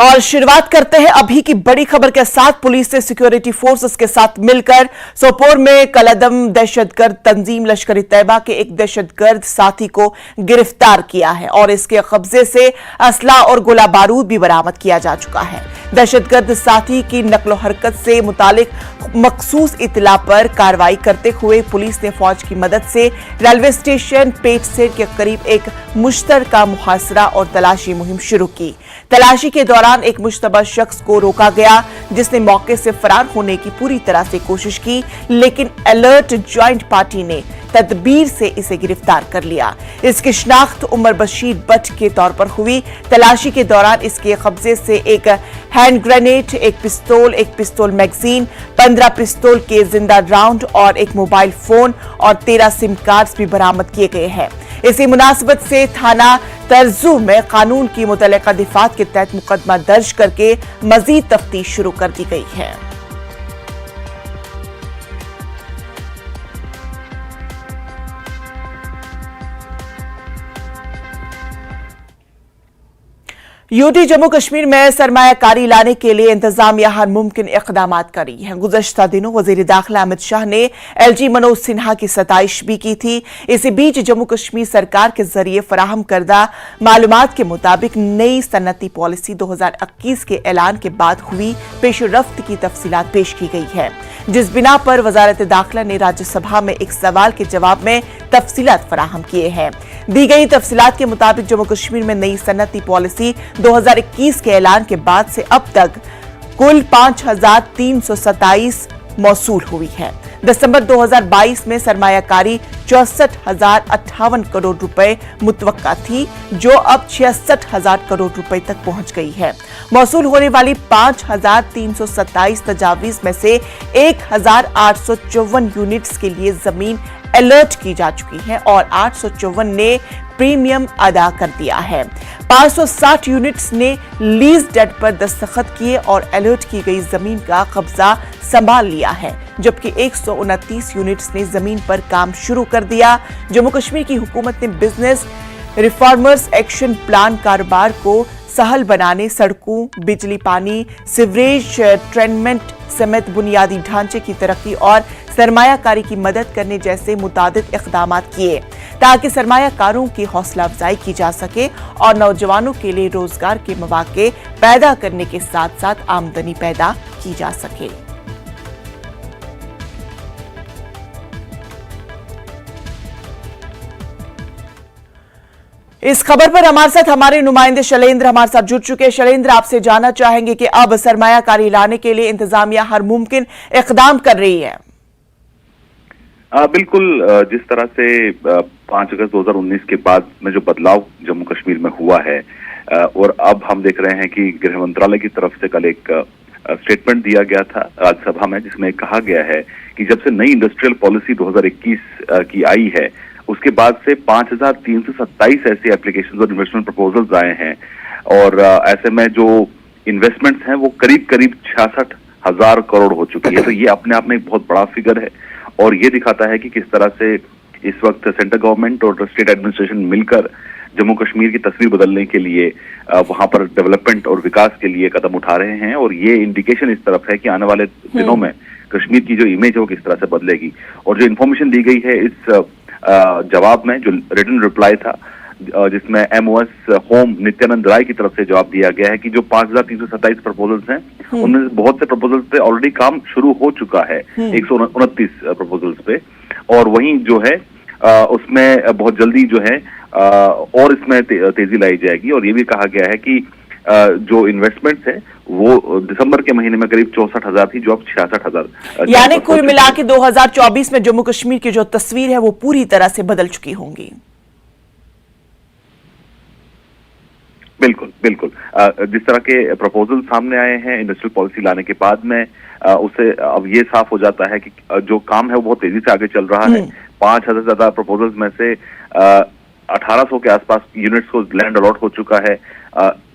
और शुरुआत करते हैं अभी की बड़ी खबर के साथ। पुलिस ने सिक्योरिटी फोर्सेस के साथ मिलकर सोपोर में कलअदम दहशतगर्द तंजीम लश्कर-ए तैयबा के एक दहशतगर्द साथी को गिरफ्तार किया है और इसके कब्जे से असला और गोला बारूद भी बरामद किया जा चुका है। दहशतगर्द साथी की नकलो हरकत से मुतालिक मखसूस इतला पर कार्रवाई करते हुए पुलिस ने फौज की मदद से रेलवे स्टेशन पेटसेर के करीब एक मुश्तरका मुहासरा और तलाशी मुहिम शुरू की। तलाशी के दौरान एक मुश्तबा शख्स को रोका गया जिसने मौके से फरार होने की पूरी तरह से कोशिश की, लेकिन अलर्ट ज्वाइंट पार्टी ने तदबीर से इसे गिरफ्तार कर लिया। इसकी शिनाख्त उमर बशीर बट के तौर पर हुई। तलाशी के दौरान इसके कब्जे से एक हैंड ग्रेनेड, एक पिस्तौल मैगजीन, 15 पिस्तौल के जिंदा राउंड और एक मोबाइल फोन और 13 सिम कार्ड्स भी बरामद किए गए हैं। इसी मुनासिबत से थाना तरजू में कानून की मुतल्लिका दिफात के तहत मुकदमा दर्ज करके मजीद तफ्तीश शुरू कर दी गई है। यूटी जम्मू कश्मीर में सरमायाकारी लाने के लिए इंतजामिया हर मुमकिन इकदाम कर रही है। गुज़श्ता दिनों वज़ीर दाखिला अमित शाह ने एलजी मनोज सिन्हा की सताइश भी की थी। इसी बीच जम्मू कश्मीर सरकार के जरिए फराहम करदा मालूमात के मुताबिक नई सन्नती पॉलिसी 2021 के ऐलान के बाद हुई पेशरफ्त की तफसीलात पेश की गई है, जिस बिना पर वजारत दाखिला ने राज्यसभा में एक सवाल के जवाब में तफसीलात फराहम किए हैं। दी गई तफसीलात के मुताबिक जम्मू कश्मीर में नई सन्नती पॉलिसी 2021 के ऐलान के बाद से अब तक कुल 5,327 मौसूल हुई है। दिसंबर 2022 में सरमायाकारी 64,058 करोड़ रुपए मुतवक्का थी, जो अब 66,000 करोड़ रुपए तक पहुंच गई है। मौसूल होने वाली 5,327 तजावीज में से 1,854 यूनिट्स के लिए जमीन अलर्ट की जा चुकी है और 854 ने प्रीमियम अदा कर दिया है। 560 यूनिट्स ने लीज डेड पर दस्तखत किए और अलर्ट की गई जमीन का कब्जा संभाल लिया है, जबकि 129 यूनिट्स ने जमीन पर काम शुरू कर दिया। जम्मू कश्मीर की हुकूमत ने बिजनेस रिफॉर्मर्स एक्शन प्लान कारोबार को सहल बनाने, सड़कों, बिजली, पानी, सीवरेज ट्रीटमेंट समेत बुनियादी ढांचे की तरक्की और सरमायाकारी की मदद करने जैसे मुतादिद इक़दाम किए, ताकि सरमायाकारों की हौसला अफजाई की जा सके और नौजवानों के लिए रोजगार के मौके पैदा करने के साथ साथ आमदनी पैदा की जा सके। इस खबर पर हमारे साथ हमारे नुमाइंदे शैलेंद्र हमारे साथ जुड़ चुके हैं। शैलेंद्र, आपसे जानना चाहेंगे कि अब सरमायाकारी लाने के लिए इंतजामिया हर मुमकिन इक़दाम कर रही है। बिल्कुल, जिस तरह से 5 अगस्त 2019 के बाद में जो बदलाव जम्मू कश्मीर में हुआ है और अब हम देख रहे हैं कि गृह मंत्रालय की तरफ से कल एक स्टेटमेंट दिया गया था राज्यसभा में, जिसमें कहा गया है कि जब से नई इंडस्ट्रियल पॉलिसी 2021 की आई है, उसके बाद से 5,327 ऐसे एप्लीकेशन और इन्वेस्टमेंट प्रपोजल्स आए हैं और ऐसे में जो इन्वेस्टमेंट्स हैं वो करीब 66,000 करोड़ हो चुकी है। तो ये अपने आप में एक बहुत बड़ा फिगर है और ये दिखाता है कि किस तरह से इस वक्त सेंट्रल गवर्नमेंट और स्टेट एडमिनिस्ट्रेशन मिलकर जम्मू कश्मीर की तस्वीर बदलने के लिए वहां पर डेवलपमेंट और विकास के लिए कदम उठा रहे हैं। और ये इंडिकेशन इस तरफ है कि आने वाले दिनों में कश्मीर की जो इमेज है वो किस तरह से बदलेगी। और जो इन्फॉर्मेशन दी गई है इस जवाब में, जो रिटन रिप्लाई था जिसमें MOS होम नित्यानंद राय की तरफ से जवाब दिया गया है कि जो 5,327 प्रपोजल्स हैं उनमें बहुत से प्रपोजल्स पे ऑलरेडी काम शुरू हो चुका है, 129 प्रपोजल्स पे, और वहीं जो है उसमें बहुत जल्दी जो है और इसमें तेजी लाई जाएगी। और ये भी कहा गया है कि जो इन्वेस्टमेंट्स है वो दिसंबर के महीने में करीब 64,000 थी, जो अब 66,000, यानी कुल मिला के 2024 में जम्मू कश्मीर की जो तस्वीर है वो पूरी तरह से बदल चुकी होंगी। बिल्कुल बिल्कुल, जिस तरह के प्रपोजल सामने आए हैं इंडस्ट्रियल पॉलिसी लाने के बाद में, उससे अब ये साफ हो जाता है कि जो काम है वो बहुत तेजी से आगे चल रहा है। 5,000 से ज्यादा प्रपोजल्स में से 1800 के आसपास यूनिट्स को लैंड अलॉट हो चुका है,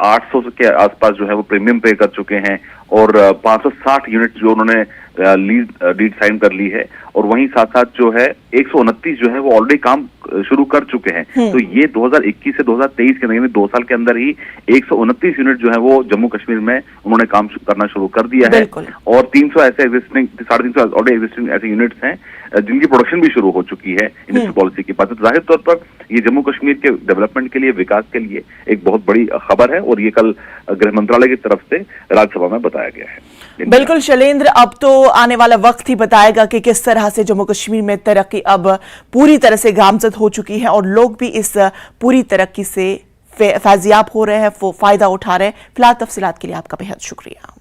800 के आसपास जो है वो प्रीमियम पे कर चुके हैं, और 560 यूनिट जो उन्होंने लीज डीड साइन कर ली है, और वहीं साथ साथ जो है 129 जो है वो ऑलरेडी काम शुरू कर चुके हैं। तो ये 2021 से 2023 के अंदर 2 साल के अंदर ही 129 यूनिट जो है वो जम्मू कश्मीर में उन्होंने काम करना शुरू कर दिया है, और 300 ऐसे एग्जिस्टिंग 350 ऑलरेडी एग्जिस्टिंग ऐसे यूनिट्स हैं जिनकी प्रोडक्शन भी शुरू हो चुकी है इंडस्ट्री पॉलिसी के बाद। तो जाहिर तौर पर ये जम्मू कश्मीर के डेवलपमेंट के लिए, विकास के लिए एक बहुत बड़ी खबर है, और ये कल गृह मंत्रालय की तरफ से राज्यसभा में बताया गया है। बिल्कुल शैलेंद्र, अब तो आने वाला वक्त ही बताएगा कि किस तरह से जम्मू कश्मीर में तरक्की अब पूरी तरह से गामजद हो चुकी है और लोग भी इस पूरी तरक्की से फैजियाब हो रहे हैं, फायदा उठा रहे हैं। फिलहाल तफसीलात के लिए आपका बेहद शुक्रिया।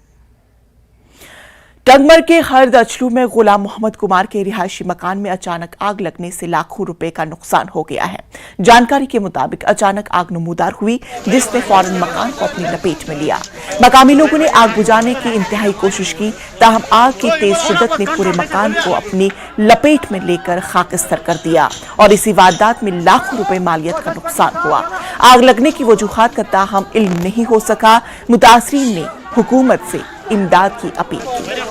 टंगमर के हर्द अचलू में गुलाम मोहम्मद कुमार के रिहायशी मकान में अचानक आग लगने से लाखों रुपए का नुकसान हो गया है। जानकारी के मुताबिक अचानक आग नमूदार हुई, जिसने फौरन मकान को अपनी लपेट में लिया। मकामी लोगों ने आग बुझाने की इंतहाई कोशिश की, ताहम आग की तेज शिद्दत ने पूरे मकान को अपनी लपेट में लेकर खाकिस्तर कर दिया और इसी वारदात में लाखों रुपए मालियत का नुकसान हुआ। आग लगने की वजूहात का ताहम इल्म नहीं हो सका। मुतासरीन ने हुकूमत से इमदाद की अपील की।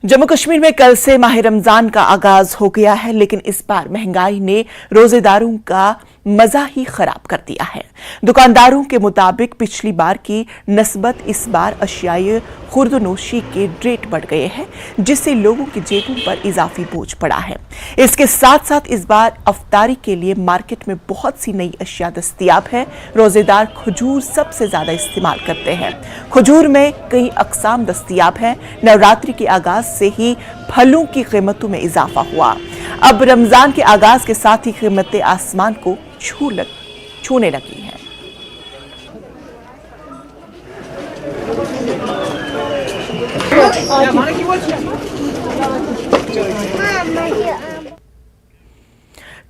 जम्मू कश्मीर में कल से माह रमजान का आगाज हो गया है, लेकिन इस बार महंगाई ने रोजेदारों का मजा ही खराब कर दिया है। दुकानदारों के मुताबिक पिछली बार की नस्बत इस बार अशियाई खुर्दनोशी के रेट बढ़ गए हैं, जिससे लोगों की जेबों पर इजाफी बोझ पड़ा है। इसके साथ साथ इस बार अफ्तारी के लिए मार्केट में बहुत सी नई अशिया दस्तयाब है। रोजेदार खजूर सबसे ज्यादा इस्तेमाल करते हैं। खजूर में कई अकसाम दस्तयाब हैं। नवरात्रि के आगाज से ही फलों की कीमतों में इजाफा हुआ। अब रमजान के आगाज के साथ ही कीमतें आसमान को छूने लगी हैं।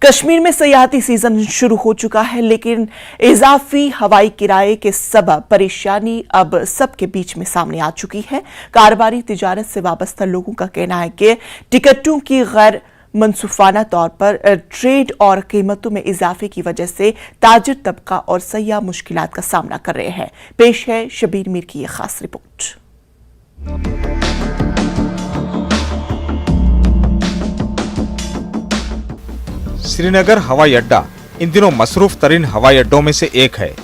कश्मीर में सयाहती सीजन शुरू हो चुका है, लेकिन इजाफी हवाई किराए के सबब परेशानी अब सबके बीच में सामने आ चुकी है। कारोबारी तिजारत से वाबस्ता लोगों का कहना है कि टिकटों की गैर मनसूफाना तौर पर ट्रेड और कीमतों में इजाफे की वजह से ताजिर तबका और सयाह मुश्किलात का सामना कर रहे हैं। पेश है शबीर मीर की यह खास रिपोर्ट। श्रीनगर हवाई अड्डा इन दिनों मसरूफ तरीन हवाई अड्डों में से एक है।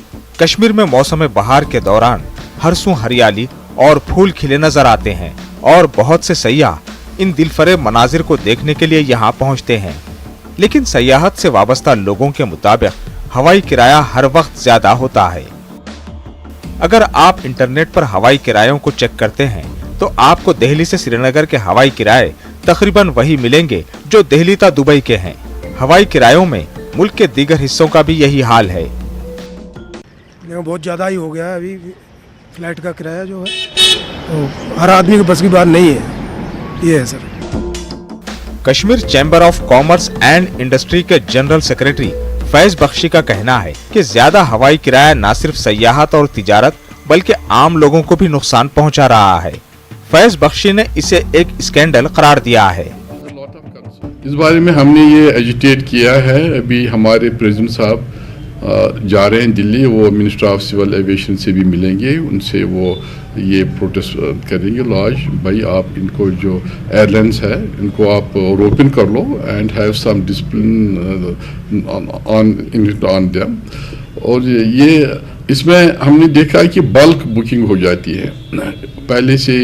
कश्मीर में मौसम बहार के दौरान हरसों हरियाली और फूल खिले नजर आते हैं और बहुत से सयाह इन दिलफरेब मनाजिर को देखने के लिए यहाँ पहुँचते हैं। लेकिन सयाहत से वाबस्ता लोगों के मुताबिक हवाई किराया हर वक्त ज्यादा होता है। अगर आप इंटरनेट पर हवाई किरायों को चेक करते हैं तो आपको दिल्ली से श्रीनगर के हवाई किराए तकरीबन वही मिलेंगे जो दिल्ली ता दुबई के हैं। हवाई किरायों में मुल्क के दीगर हिस्सों का भी यही हाल है। बहुत ज्यादा ही हो गया है अभी फ्लाइट का किराया जो है, तो हर आदमी के बस की बात नहीं है। ये है sir. Kashmir chamber of commerce and industry के जनरल सेक्रेटरी फैज बख्शी का कहना है कि ज्यादा हवाई किराया न सिर्फ सयाहत और तिजारत बल्कि आम लोगों को भी नुकसान पहुंचा रहा है। फैज बख्शी ने इसे एक स्कैंडल करार दिया है। इस बारे में हमने ये एजिटेट किया है। अभी हमारे प्रेसिडेंट साहब जा रहे हैं दिल्ली, वो मिनिस्टर ऑफ सिविल एविएशन से भी मिलेंगे, उनसे वो ये प्रोटेस्ट करेंगे लॉज, भाई आप इनको जो एयरलाइंस है इनको आप ओपन कर लो and have some discipline on them. और ये इसमें हमने देखा है कि बल्क बुकिंग हो जाती है। पहले से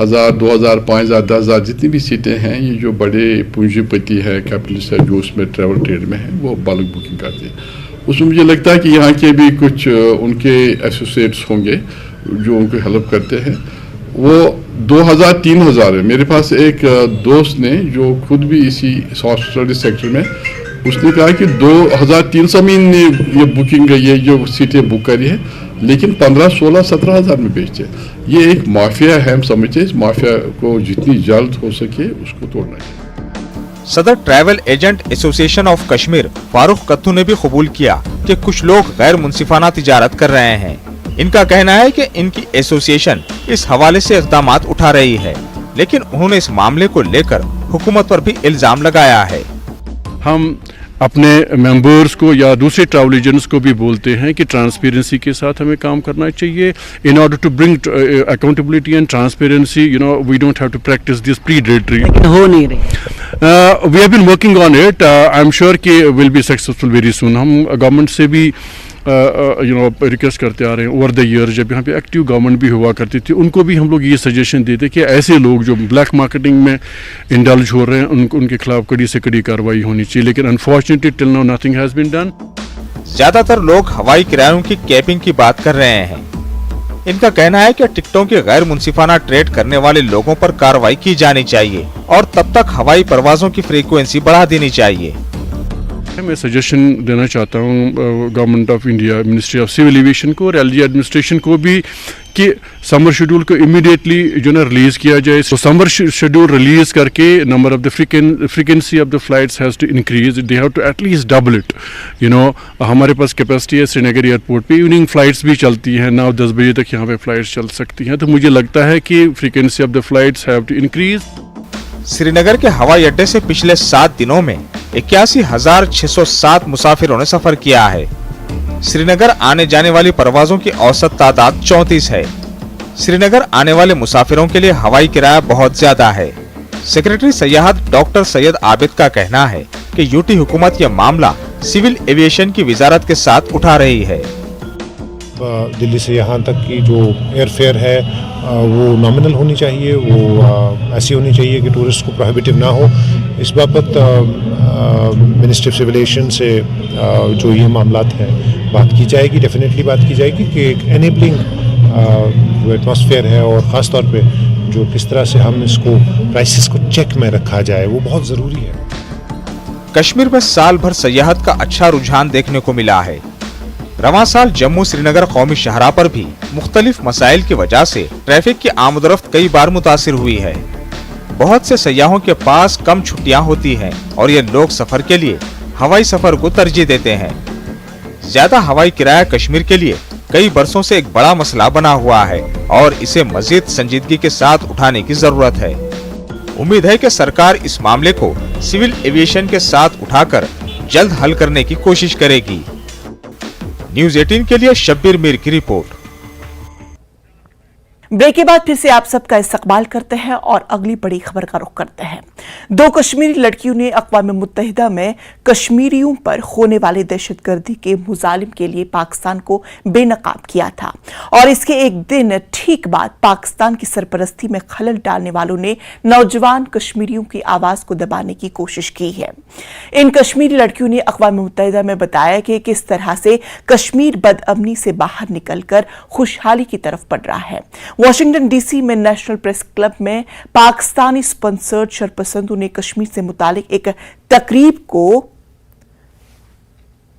1000, 2000, 5000, 10,000 जितनी भी सीटें हैं, ये जो बड़े पूंजीपति हैं, कैपिटलिस्ट है, जो उसमें ट्रैवल ट्रेड में है, वो बल्क बुकिंग करते हैं। उसमें मुझे लगता है कि यहाँ के भी कुछ उनके एसोसिएट्स होंगे जो उनको हेल्प करते हैं। वो 2000, 3000 है। मेरे पास एक दोस्त ने जो खुद भी इसी हॉस्पिटल सेक्टर में, उसने कहा कि 2300 में ये बुकिंग, ये जो सीटें बुक करी है, लेकिन 15, 16, 17,000 में बेचते हैं। ये एक माफिया है, हम समझते हैं। इस माफिया को जितनी जल्द हो सके उसको तोड़ना चाहिए। सदर travel agent association of Kashmir Farooq Kathu ने भी कबूल किया कि कुछ लोग गैर मुंसिफाना तिजारत कर रहे हैं। इनका कहना है कि इनकी एसोसिएशन इस हवाले से इक़दामात उठा रही है, लेकिन उन्होंने इस मामले को लेकर हुकूमत पर भी इल्जाम लगाया है। हम अपने मेंबर्स को या दूसरे ट्रैवल एजेंट्स को भी बोलते हैं कि ट्रांसपेरेंसी के साथ हमें काम करना चाहिए। In order to bring accountability and transparency, we don't have to practice this predatory. हो नहीं रही। We have been working on it. I am sure कि will be successful very soon. हम गवर्नमेंट से भी रिक्वेस्ट करते आ रहे हैं ओवर द ईयर। जब यहाँ पे एक्टिव गवर्नमेंट भी हुआ करती थी, उनको भी हम लोग ये सजेशन देते कि ऐसे लोग जो ब्लैक मार्केटिंग में इंडल्ज हो रहे हैं, उनके खिलाफ कड़ी से कड़ी कार्रवाई होनी चाहिए। लेकिन unfortunately till now nothing has been done. ज्यादातर लोग हवाई किरायों की कैपिंग की बात कर रहे हैं। इनका कहना है कि टिकटों के गैर मुंसिफाना ट्रेड करने वाले लोगों पर कार्रवाई की जानी चाहिए और तब तक हवाई परवाजों की फ्रीक्वेंसी बढ़ा देनी चाहिए। मैं सजेशन देना चाहता हूँ government of India, ministry of civil aviation को और एलजी एडमिनिस्ट्रेशन को भी कि समर शेड्यूल को इमीडिएटली रिलीज किया जाए। तो समर शेड्यूल रिलीज करके number of the frequency of the flights has to increase. They have to at least double it. हमारे पास कैपेसिटी है श्रीनगर एयरपोर्ट पे, इवनिंग फ्लाइट्स भी चलती हैं, 9-10 बजे तक यहाँ पे फ्लाइट्स चल सकती हैं। तो मुझे लगता है कि frequency of the flights have to increase. Srinagar के हवाई अड्डे से पिछले 7 दिनों में 81,607 मुसाफिरों ने सफर किया है। श्रीनगर आने जाने वाली परवाजों की औसत तादाद 34 है। श्रीनगर आने वाले मुसाफिरों के लिए हवाई किराया बहुत ज्यादा है। सेक्रेटरी सयाहत डॉक्टर सैयद आबिद का कहना है कि यूटी हुकूमत यह मामला सिविल एविएशन की वजारत के साथ उठा रही है। दिल्ली से यहाँ तक की जो एयर फेयर है वो नॉमिनल होनी चाहिए, वो ऐसी होनी चाहिए कि टूरिस्ट को प्रोहिबिटिव ना हो। इस बाबत मिनिस्ट्री ऑफ सिविल एविएशन से जो ये मामलात हैं बात की जाएगी, डेफिनेटली बात की जाएगी कि एक एनेबलिंग जो एटमॉस्फेयर है और ख़ास तौर पे जो किस तरह से हम इसको प्राइसेस को चेक में रखा जाए वो बहुत ज़रूरी है। कश्मीर में साल भर सयाहत का अच्छा रुझान देखने को मिला है। रवां साल जम्मू श्रीनगर कौमी शाहराह पर भी मुख्तलिफ मसाइल की वजह से ट्रैफिक की आमदरफ्त कई बार मुतासिर हुई है। बहुत से सयाहों के पास कम छुट्टियां होती हैं और ये लोग सफर के लिए हवाई सफर को तरजीह देते हैं। ज्यादा हवाई किराया कश्मीर के लिए कई बरसों से एक बड़ा मसला बना हुआ है और इसे मजीद संजीदगी के साथ उठाने की जरूरत है। उम्मीद है कि सरकार इस मामले को सिविल एविएशन के साथ उठाकर जल्द हल करने की कोशिश करेगी। न्यूज़ 18 के लिए शब्बीर मीर की रिपोर्ट। ब्रेक के बाद फिर से आप सबका इस्तकबाल करते हैं और अगली बड़ी खबर का रुख करते हैं। 2 कश्मीरी लड़कियों ने अक़वाम मुत्तहिदा में कश्मीरियों पर होने वाली दहशतगर्दी के मुजालिम के लिए पाकिस्तान को बेनकाब किया था और इसके एक दिन ठीक बाद पाकिस्तान की सरपरस्ती में खलल डालने वालों ने नौजवान कश्मीरियों की आवाज को दबाने की कोशिश की है। इन कश्मीरी लड़कियों ने अक़वाम मुत्तहिदा में बताया कि किस तरह से कश्मीर बदअमनी से बाहर निकलकर खुशहाली की तरफ बढ़ रहा है। वाशिंगटन डीसी में नेशनल प्रेस क्लब में पाकिस्तानी स्पॉन्सर्ड शरपसंदों ने कश्मीर से मुतालिक एक तकरीब को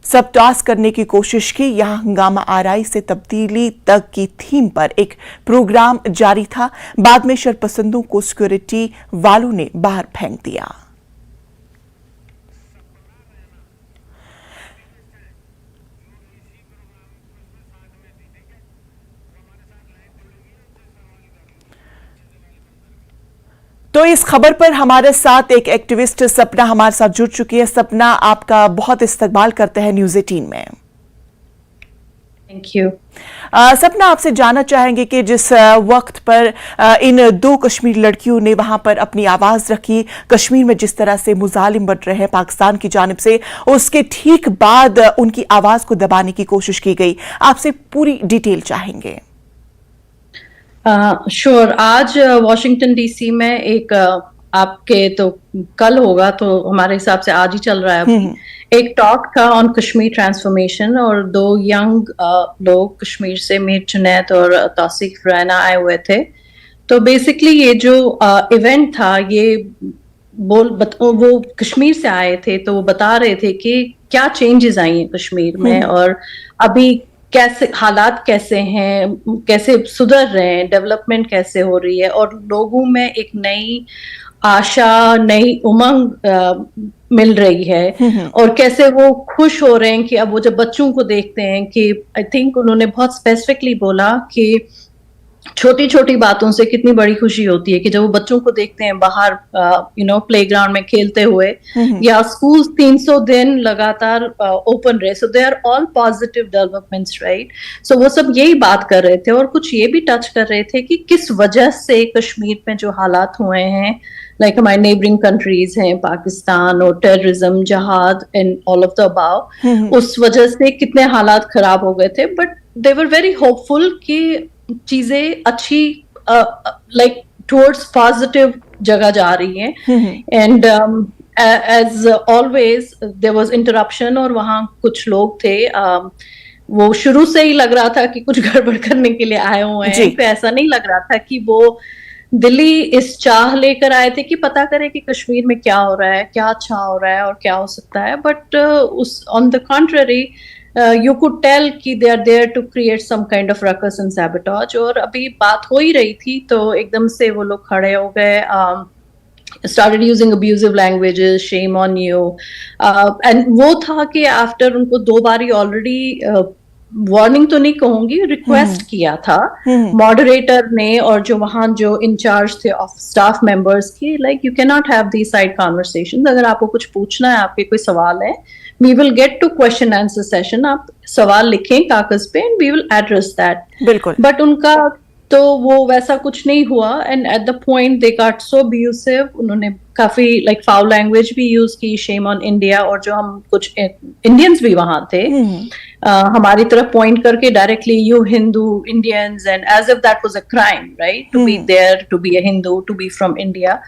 सबटास करने की कोशिश की। यहां हंगामा आराई से तब्दीली तक की थीम पर एक प्रोग्राम जारी था। बाद में शरपसंदों को सिक्योरिटी वालों ने बाहर फेंक दिया। तो इस खबर पर हमारे साथ एक एक्टिविस्ट सपना हमारे साथ जुड़ चुकी है। सपना, आपका बहुत इस्तकबाल करते हैं न्यूज़ 18 में। Thank you. सपना, आपसे जानना चाहेंगे कि जिस वक्त पर इन 2 कश्मीरी लड़कियों ने वहां पर अपनी आवाज रखी, कश्मीर में जिस तरह से मुजालिम बढ़ रहे हैं पाकिस्तान की जानिब से, उसके ठीक बाद उनकी आवाज को दबाने की कोशिश की गई, आपसे पूरी डिटेल चाहेंगे। श्योर। आज वॉशिंगटन डीसी में एक आपके तो कल होगा तो हमारे हिसाब से आज ही चल रहा है, एक टॉक था ऑन कश्मीर ट्रांसफॉर्मेशन और 2 यंग लोग कश्मीर से मीर जुनैद और तौसीफ रैना आए हुए थे। तो बेसिकली ये जो इवेंट था ये वो कश्मीर से आए थे, तो वो बता रहे थे कि क्या चेंजेस आई हैं कश्मीर में और अभी कैसे हालात कैसे हैं, कैसे सुधर रहे हैं, डेवलपमेंट कैसे हो रही है और लोगों में एक नई आशा, नई उमंग मिल रही है, और कैसे वो खुश हो रहे हैं कि अब वो जब बच्चों को देखते हैं कि आई थिंक उन्होंने बहुत स्पेसिफिकली बोला कि छोटी छोटी बातों से कितनी बड़ी खुशी होती है कि जब वो बच्चों को देखते हैं बाहर प्लेग्राउंड में खेलते हुए, या स्कूल 300 दिन लगातार ओपन रहे, so they are all positive developments, right. So वो सब यही बात कर रहे थे, और कुछ ये भी टच कर रहे थे कि किस वजह से कश्मीर में जो हालात हुए हैं, लाइक हमारे नेबरिंग कंट्रीज हैं पाकिस्तान और टेररिज्म, जहाद and all of the above, उस वजह से कितने हालात खराब हो गए थे, but they were very hopeful कि चीजें अच्छी लाइक टुवर्ड्स पॉजिटिव जगह जा रही हैं। And as always there was interruption, और वहां कुछ लोग थे, वो शुरू से ही लग रहा था कि कुछ गड़बड़ करने के लिए आए हुए हैं, तो ऐसा नहीं लग रहा था कि वो दिल्ली इस चाह लेकर आए थे कि पता करें कि कश्मीर में क्या हो रहा है, क्या अच्छा हो रहा है और क्या हो सकता है, बट उस on the contrary you could tell कि they are there to create some kind of ruckus and sabotage। और अभी बात हो ही रही थी तो एकदम से वो लोग खड़े हो गए, started using abusive languages, shame on you, and वो था कि after उनको 2 बारी already वार्निंग तो नहीं कहूंगी, रिक्वेस्ट किया था मॉडरेटर ने और जो वहां जो इंचार्ज थे ऑफ स्टाफ मेंबर्स की, like you can not have these side conversations. अगर आपको कुछ पूछना है, आपके कोई सवाल है, we will get to question answer session, आप सवाल लिखें कागज पे and we will address that. बिल्कुल। बट उनका तो वो वैसा कुछ नहीं हुआ, and at the point they got so abusive, उन्होंने काफी लाइक फाउल लैंग्वेज भी यूज की, शेम ऑन इंडिया, और जो हम कुछ इंडियंस भी वहां थे हमारी तरफ पॉइंट करके directly, you Hindu Indians, and as if that was a crime, right, to be there, to be a Hindu, to be from India.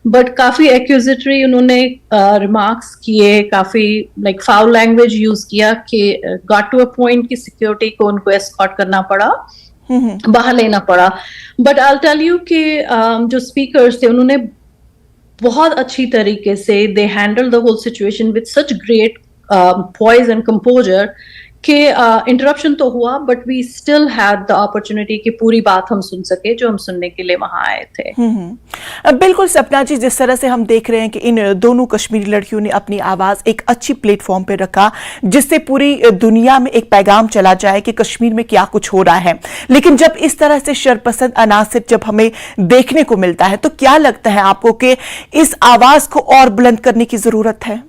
But काफी एक्यूजेटरी उन्होंने रिमार्क्स किए, काफी लाइक फाउल लैंग्वेज यूज किया कि गॉट टू अ पॉइंट की security को उनको escort करना पड़ा, बाहर लेना पड़ा। But I will tell you कि जो स्पीकर्स थे उन्होंने बहुत अच्छी तरीके से they handle the whole situation with such great poise and composure कि इंटरप्शन तो हुआ, but we still had the opportunity कि पूरी बात हम सुन सके जो हम सुनने के लिए वहां आए थे। बिल्कुल सपना जी, जिस तरह से हम देख रहे हैं कि इन दोनों कश्मीरी लड़कियों ने अपनी आवाज एक अच्छी प्लेटफॉर्म पे रखा, जिससे पूरी दुनिया में एक पैगाम चला जाए कि कश्मीर में क्या कुछ हो रहा है। लेकिन जब इस तरह से शरपसंद अनासिर जब हमें देखने को मिलता है, तो क्या लगता है आपको कि इस आवाज को और बुलंद करने की जरूरत है?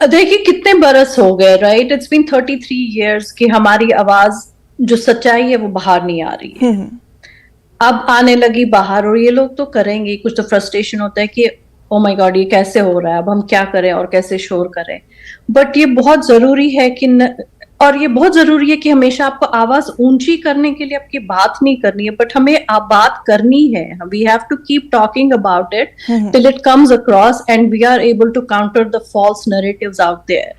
देखिए कितने बरस हो गए, राइट, इट्स बीन 33 years कि हमारी आवाज जो सच्चाई है वो बाहर नहीं आ रही है। अब आने लगी बाहर, और ये लोग तो करेंगे। कुछ तो फ्रस्ट्रेशन होता है कि ओ माय गॉड, ये कैसे हो रहा है, अब हम क्या करें और कैसे शोर करें। बट ये बहुत जरूरी है कि और ये बहुत जरूरी है कि हमेशा आपको आवाज ऊंची करने के लिए आपकी बात नहीं करनी है, बट हमें बात करनी है। We have to keep talking about it till it comes across and we are able to counter the false narratives out there.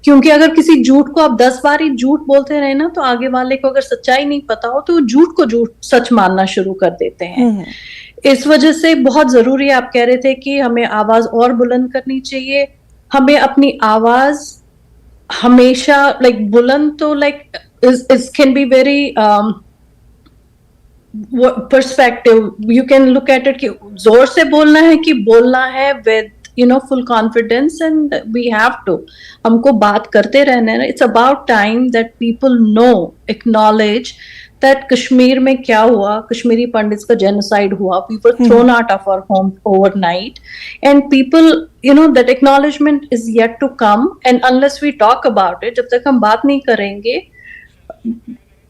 क्योंकि अगर किसी झूठ को आप 10 बार ही झूठ बोलते रहे ना, तो आगे वाले को अगर सच्चाई नहीं पता हो तो झूठ को झूठ सच मानना शुरू कर देते हैं। इस वजह से बहुत जरूरी है, आप कह रहे थे कि हमें आवाज और बुलंद करनी चाहिए। हमें अपनी आवाज हमेशा लाइक बुलंद तो like is can be very perspective, you can look at it कि जोर से बोलना है कि बोलना है with full confidence, and we have to, हमको बात करते रहना है। It's about time that people know, acknowledge that Kashmir में क्या हुआ, कश्मीरी पंडित्स का genocide हुआ, we were thrown out of our home overnight, and people, that acknowledgement is yet to come, and unless we talk about it, जब तक हम बात नहीं करेंगे,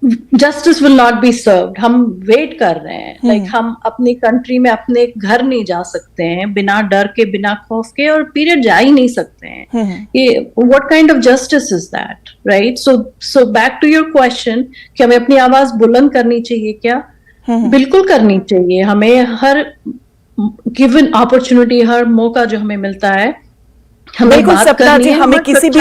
justice will not be served. हम वेट कर रहे हैं, लाइक हम अपनी कंट्री में अपने घर नहीं जा सकते हैं बिना डर के, बिना खौफ के, और पीरियड जा ही नहीं सकते हैं। ये what kind of justice is that, right? So back to your question कि हमें अपनी आवाज बुलंद करनी चाहिए क्या? बिल्कुल करनी चाहिए। हमें हर गिवन अपॉर्चुनिटी, हर मौका जो हमें मिलता है, बिल्कुल सपना जी, हमें किसी भी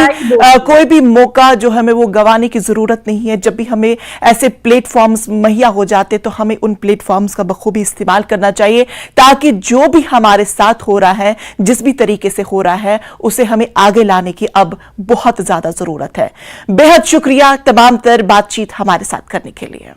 कोई भी मौका जो हमें वो गंवाने की जरूरत नहीं है। जब भी हमें ऐसे प्लेटफॉर्म्स मुहैया हो जाते तो हमें उन प्लेटफॉर्म्स का बखूबी इस्तेमाल करना चाहिए, ताकि जो भी हमारे साथ हो रहा है, जिस भी तरीके से हो रहा है, उसे हमें आगे लाने की अब बहुत ज्यादा जरूरत है। बेहद शुक्रिया तमाम तर बातचीत हमारे साथ करने के लिए।